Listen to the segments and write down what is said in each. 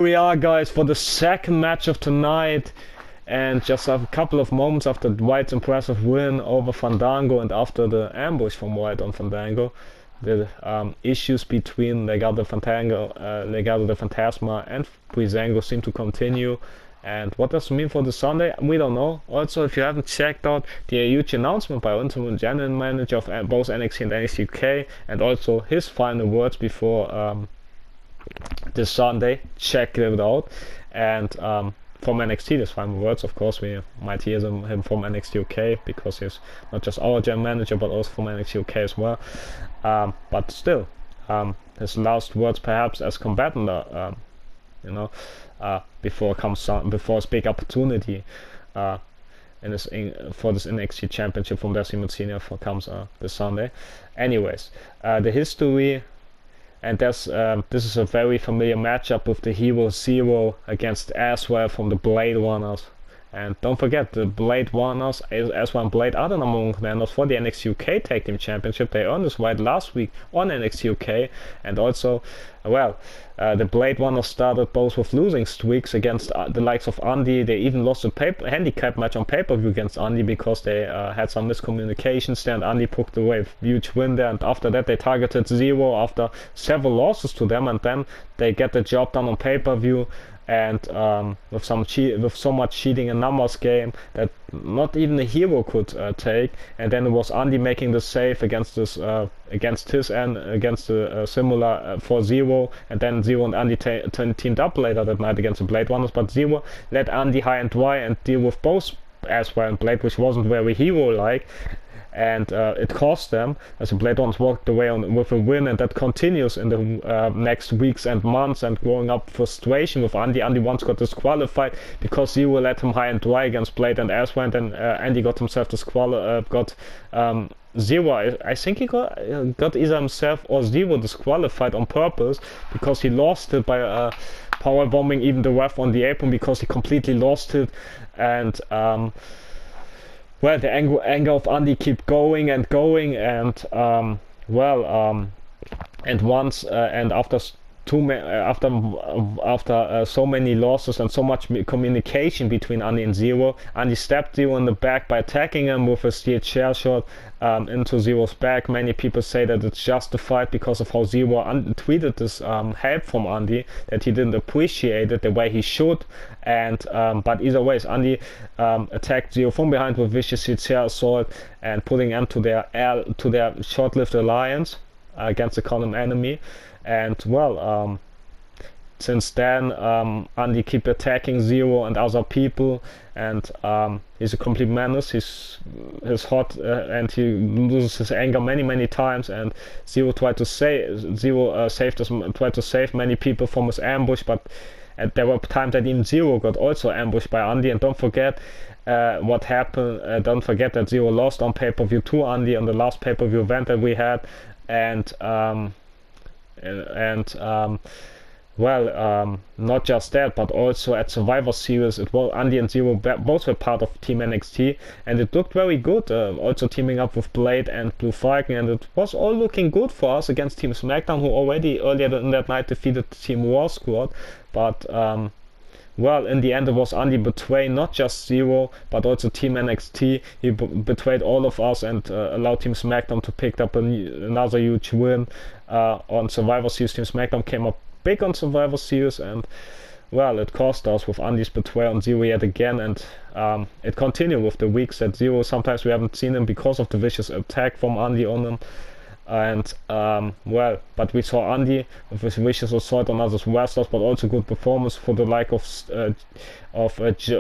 We are, guys, for the second match of tonight, and just a couple of moments after White's impressive win over Fandango and after the ambush from White on Fandango, the issues between Legado de Fantasma and Brisango seem to continue. And what does it mean for the Sunday? We don't know. Also, if you haven't checked out the huge announcement by interim general manager of both NXT and NXT UK, and also his final words before this Sunday, check it out. And from NXT, this final words, of course, we might hear him from NXT UK, because he's not just our general manager but also from NXT UK as well. But still, his last words perhaps as combatant, before his big opportunity for this NXT championship from Decimate Senior comes this Sunday. Anyways, the history. And this is a very familiar matchup with the Hero Zero against Azrael from the Blade Runners. And don't forget, the Blade Runners, Azrael and Blade, are the number one contenders for the NXT UK Tag Team Championship. They earned this right last week on NXT UK. And also, the Blade Runners started both with losing streaks against the likes of Andy. They even lost a handicap match on pay-per-view against Andy because they had some miscommunications there, and Andy poked away a huge win there. And after that, they targeted Zero after several losses to them, and then they get the job done on pay-per-view. And with so much cheating and numbers game that not even the Hero could take. And then it was Andy making the save against the similar for Zero, and then Zero and Andy teamed up later that night against the Blade Runners. But Zero let Andy high and dry and deal with both Azrael and Blade, which wasn't very Hero-like. And it cost them, as the Blade Runners walked away with a win, and that continues in the next weeks and months, and growing up frustration with Andy. Andy once got disqualified because Zero let him high and dry against Blade and Azrael, and then Andy got himself Zero, I think he got either himself or Zero disqualified on purpose, because he lost it by power bombing even the ref on the apron, because he completely lost it. And the anger of Andy keep going, and after so many losses and so much communication between Andy and Zero, Andy stabbed Zero in the back by attacking him with a steel chair shot into Zero's back. Many people say that it's justified because of how Zero tweeted this help from Andy, that he didn't appreciate it the way he should. And but either way, Andy attacked Zero from behind with vicious chair assault and putting end to their short-lived alliance against the common enemy. And since then, Andy keep attacking Zero and other people, and he's a complete menace. He's hot, and he loses his anger many times. And Zero tried to save many people from his ambush, but there were times that even Zero got also ambushed by Andy. And don't forget what happened. Don't forget that Zero lost on pay-per-view to Andy on the last pay-per-view event that we had, and not just that, but also at Survivor Series, it was Andy and Zero both were part of Team NXT, and it looked very good, also teaming up with Blade and Blue Falcon, and it was all looking good for us against Team SmackDown, who already earlier in that night defeated Team Raw Squad. But in the end, it was Andy betraying not just Zero, but also Team NXT. He betrayed all of us and allowed Team SmackDown to pick up another huge win on Survivor Series. Team SmackDown came up big on Survivor Series, and it cost us with Andy's betrayal on Zero yet again. And it continued with the weeks that Zero, sometimes we haven't seen him because of the vicious attack from Andy on him. And but we saw Andy with his vicious assault on other wrestlers, but also good performance for the like of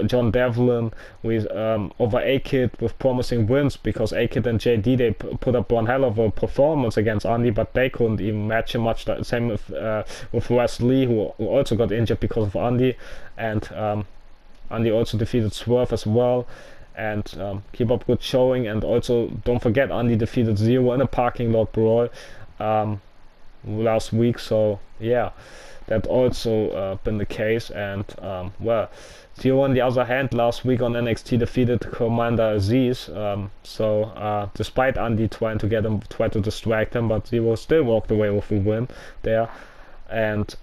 John Devlin with over A-Kid with promising wins, because A-Kid and JD, they put up one hell of a performance against Andy, but they couldn't even match him much. Same with Wes Lee, who also got injured because of Andy. And Andy also defeated Swerve as well. And keep up good showing. And also don't forget, Andy defeated Zero in a parking lot brawl last week. So yeah, that also been the case. And Zero on the other hand last week on NXT defeated Commander Aziz. Despite Andy trying to distract him, but Zero still walked away with a win there. And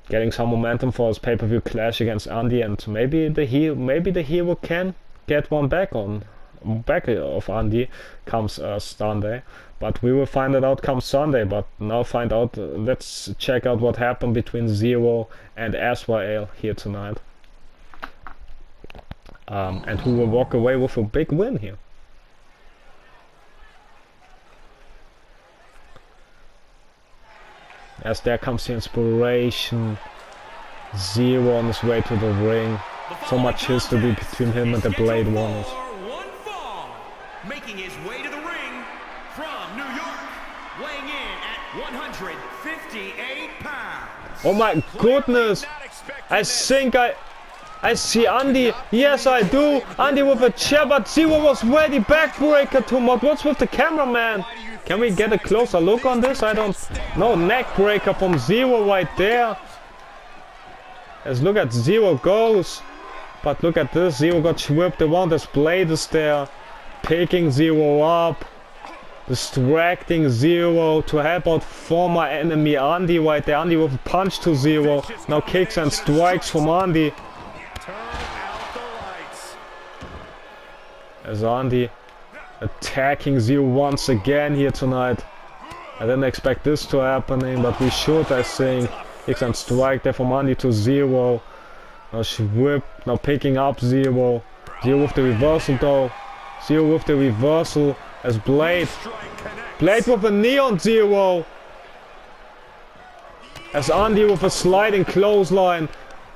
getting some momentum for his pay-per-view clash against Andy, and maybe the hero can get one back of Andy comes Sunday. But we will find it out come Sunday. But now find out. Let's check out what happened between Z3r0 and Azrael here tonight, and who will walk away with a big win here. As there comes the inspiration. Z3r0 on his way to the ring. So much history between him and the Blade Warriors. Making his way to the ring from New York, weighing in at 158 pounds. Oh my goodness! I think I see Andy. Yes, I do. Andy with a chair, but Z3r0 was ready. Backbreaker to Mod. What's with the cameraman? Can we get a closer look on this? I don't know. Neckbreaker from Z3r0 right there. Let's look at Z3r0 goes. But look at this. Z3r0 got whipped around. His blade is there. Picking Z3r0 up. Distracting Z3r0 to help out former enemy Andy right there. Andy with a punch to Z3r0. Now kicks and strikes from Andy. As Andy attacking Z3r0 once again here tonight. I didn't expect this to happen, but we should, I think. Kicks and strike there from Andy to Z3r0. Now she whipped, now picking up Z3r0. Z3r0 with the reversal though. Z3r0 with the reversal as Blade with a knee on Z3r0. As Andy with a sliding clothesline.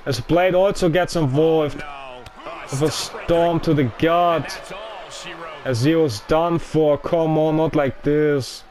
As Blade also gets involved. With a storm to the gut. As Z3r's done for. Come on, not like this.